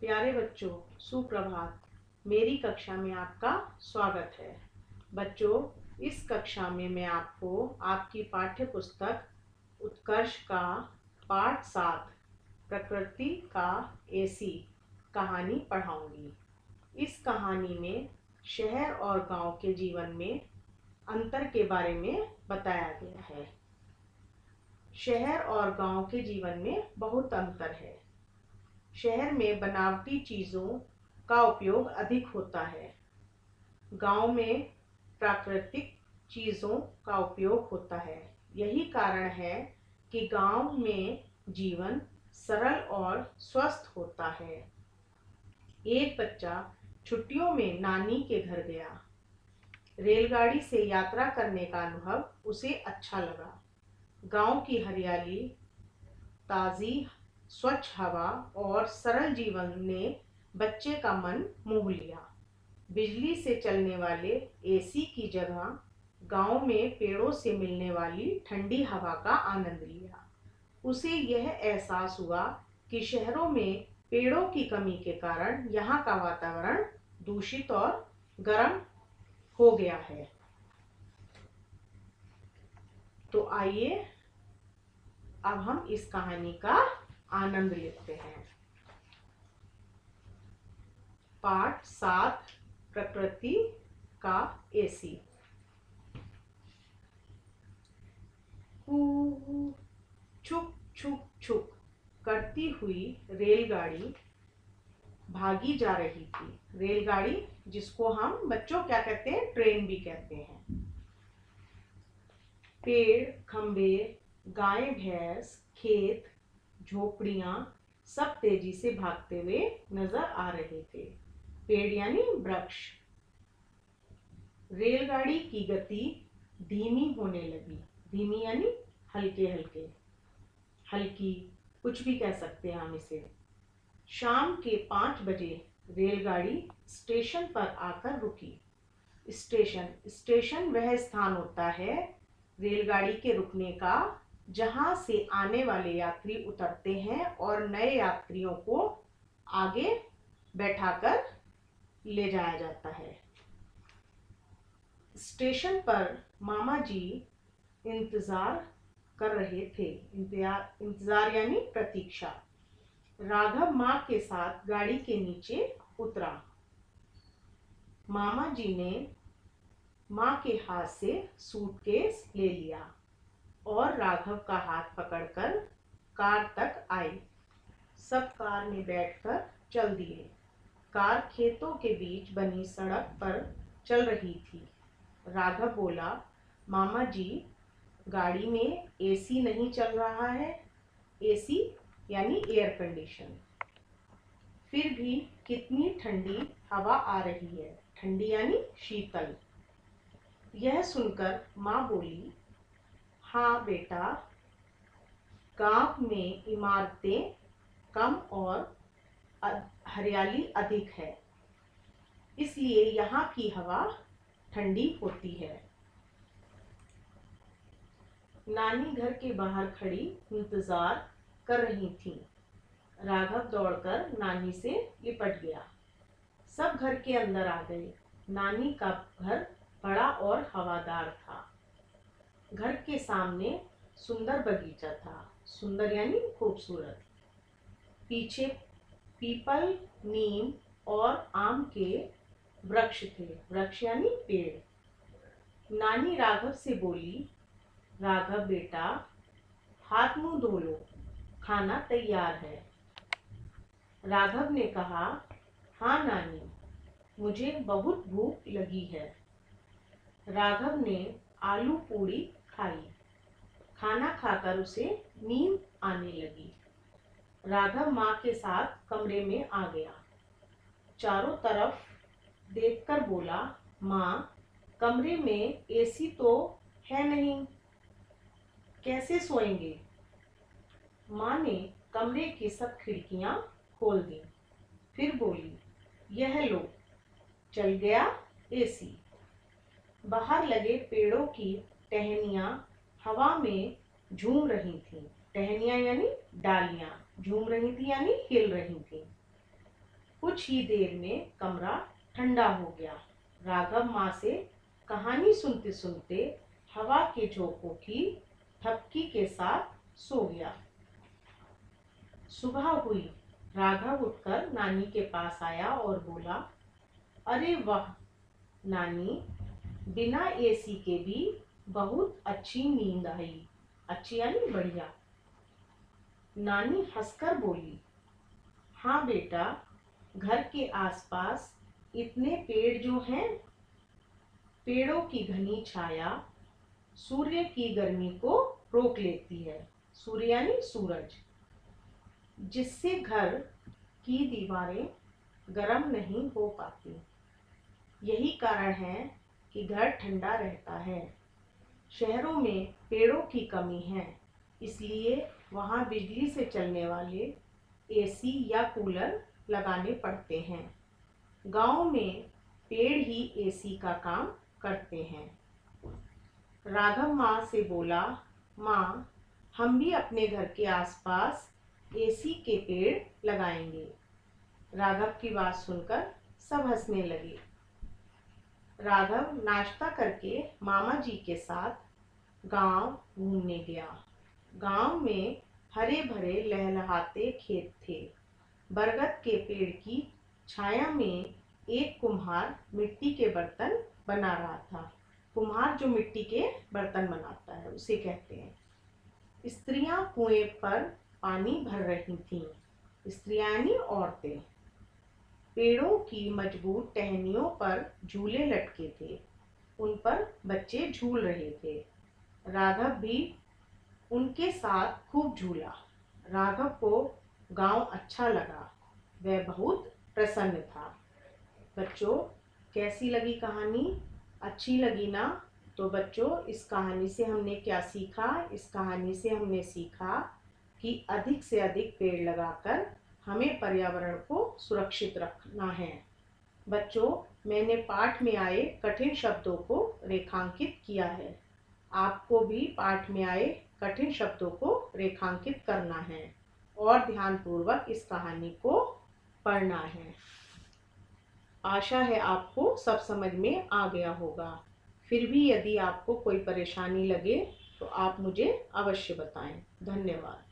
प्यारे बच्चों, सुप्रभात। मेरी कक्षा में आपका स्वागत है। बच्चों, इस कक्षा में मैं आपको आपकी पाठ्य पुस्तक उत्कर्ष का पाठ 7 प्रकृति का एसी कहानी पढ़ाऊंगी। इस कहानी में शहर और गांव के जीवन में अंतर के बारे में बताया गया है। शहर और गांव के जीवन में बहुत अंतर है। शहर में बनावटी चीज़ों का उपयोग अधिक होता है। गांव में प्राकृतिक चीज़ों का उपयोग होता है। यही कारण है कि गांव में जीवन सरल और स्वस्थ होता है। एक बच्चा छुट्टियों में नानी के घर गया। रेलगाड़ी से यात्रा करने का अनुभव उसे अच्छा लगा। गांव की हरियाली, ताज़ी स्वच्छ हवा और सरल जीवन ने बच्चे का मन मोह लिया। बिजली से चलने वाले एसी की जगह गांव में पेड़ों से मिलने वाली ठंडी हवा का आनंद लिया। उसे यह एहसास हुआ कि शहरों में पेड़ों की कमी के कारण यहाँ का वातावरण दूषित और गर्म हो गया है। तो आइए अब हम इस कहानी का आनंद लेते हैं। पाठ 7 प्रकृति का एसी। छुक छुक छुक करती हुई रेलगाड़ी भागी जा रही थी। रेलगाड़ी, जिसको हम बच्चों क्या कहते हैं, ट्रेन भी कहते हैं। पेड़, खंबे, गाय भैंस, खेत, झोपड़ियां सब तेजी से भागते हुए नजर आ रहे थे। पेड़ यानी वृक्ष। रेलगाड़ी की गति धीमी होने लगी। धीमी यानी हल्के हल्के, हल्की, कुछ भी कह सकते हैं हम इसे। शाम के 5 बजे रेलगाड़ी स्टेशन पर आकर रुकी। स्टेशन वह स्थान होता है रेलगाड़ी के रुकने का जहां से आने वाले यात्री उतरते हैं और नए यात्रियों को आगे बैठाकर ले जाया जाता है। स्टेशन पर मामा जी इंतजार कर रहे थे। इंतजार यानी प्रतीक्षा। राघव माँ के साथ गाड़ी के नीचे उतरा। मामा जी ने माँ के हाथ से सूटकेस ले लिया और राघव का हाथ पकड़कर कार तक आए। सब कार में बैठकर चल दिए। कार खेतों के बीच बनी सड़क पर चल रही थी। राघव बोला, मामा जी, गाड़ी में एसी नहीं चल रहा है। एसी यानी एयर कंडीशन। फिर भी कितनी ठंडी हवा आ रही है। ठंडी यानी शीतल। यह सुनकर माँ बोली, हाँ बेटा, गांव में इमारतें कम और हरियाली अधिक है, इसलिए यहाँ की हवा ठंडी होती है। नानी घर के बाहर खड़ी इंतजार कर रही थी। राघव दौड़कर नानी से लिपट गया। सब घर के अंदर आ गए। नानी का घर बड़ा और हवादार था। घर के सामने सुंदर बगीचा था। सुंदर यानी खूबसूरत। पीछे पीपल, नीम और आम के वृक्ष थे। वृक्ष यानी पेड़। नानी राघव से बोली, राघव बेटा, हाथ मुंह धो लो, खाना तैयार है। राघव ने कहा, हाँ नानी, मुझे बहुत भूख लगी है। राघव ने आलू पूड़ी खाई। खाना खाकर उसे नींद आने लगी। राघव माँ के साथ कमरे में आ गया। चारों तरफ देखकर बोला, माँ, कमरे में एसी तो है नहीं, कैसे सोएंगे? माँ ने कमरे की सब खिड़कियां खोल दी। फिर बोली, यह लो, चल गया एसी। बाहर लगे पेड़ों की टहनियां हवा में झूम रही थीं। टहनियां यानी डालियां, झूम रही थी यानी हिल रही थी। कुछ ही देर में कमरा ठंडा हो गया। राघव माँ से कहानी सुनते सुनते हवा के झोंकों की थपकी के साथ सो गया। सुबह हुई। राघव उठकर नानी के पास आया और बोला, अरे वाह नानी, बिना एसी के भी बहुत अच्छी नींद आई। अच्छी यानी बढ़िया। नानी हंसकर बोली, हाँ बेटा, घर के आसपास इतने पेड़ जो हैं, पेड़ों की घनी छाया सूर्य की गर्मी को रोक लेती है। सूर्य यानी सूरज, जिससे घर की दीवारें गर्म नहीं हो पाती। यही कारण है कि घर ठंडा रहता है। शहरों में पेड़ों की कमी है, इसलिए वहाँ बिजली से चलने वाले एसी या कूलर लगाने पड़ते हैं। गांव में पेड़ ही एसी का काम करते हैं। राघव माँ से बोला, माँ, हम भी अपने घर के आसपास एसी के पेड़ लगाएंगे। राघव की बात सुनकर सब हंसने लगे। राघव नाश्ता करके मामा जी के साथ गांव घूमने गया। गांव में हरे भरे लहलहाते खेत थे। बरगद के पेड़ की छाया में एक कुम्हार मिट्टी के बर्तन बना रहा था। कुम्हार जो मिट्टी के बर्तन बनाता है उसे कहते हैं। स्त्रियां कुएं पर पानी भर रही थीं। स्त्रियां यानी औरतें। पेड़ों की मजबूत टहनियों पर झूले लटके थे, उन पर बच्चे झूल रहे थे। राघव भी उनके साथ खूब झूला। राघव को गांव अच्छा लगा, वह बहुत प्रसन्न था। बच्चों, कैसी लगी कहानी? अच्छी लगी ना? तो बच्चों, इस कहानी से हमने क्या सीखा? इस कहानी से हमने सीखा कि अधिक से अधिक पेड़ लगाकर हमें पर्यावरण को सुरक्षित रखना है। बच्चों, मैंने पाठ में आए कठिन शब्दों को रेखांकित किया है। आपको भी पाठ में आए कठिन शब्दों को रेखांकित करना है और ध्यानपूर्वक इस कहानी को पढ़ना है। आशा है आपको सब समझ में आ गया होगा। फिर भी यदि आपको कोई परेशानी लगे तो आप मुझे अवश्य बताएं। धन्यवाद।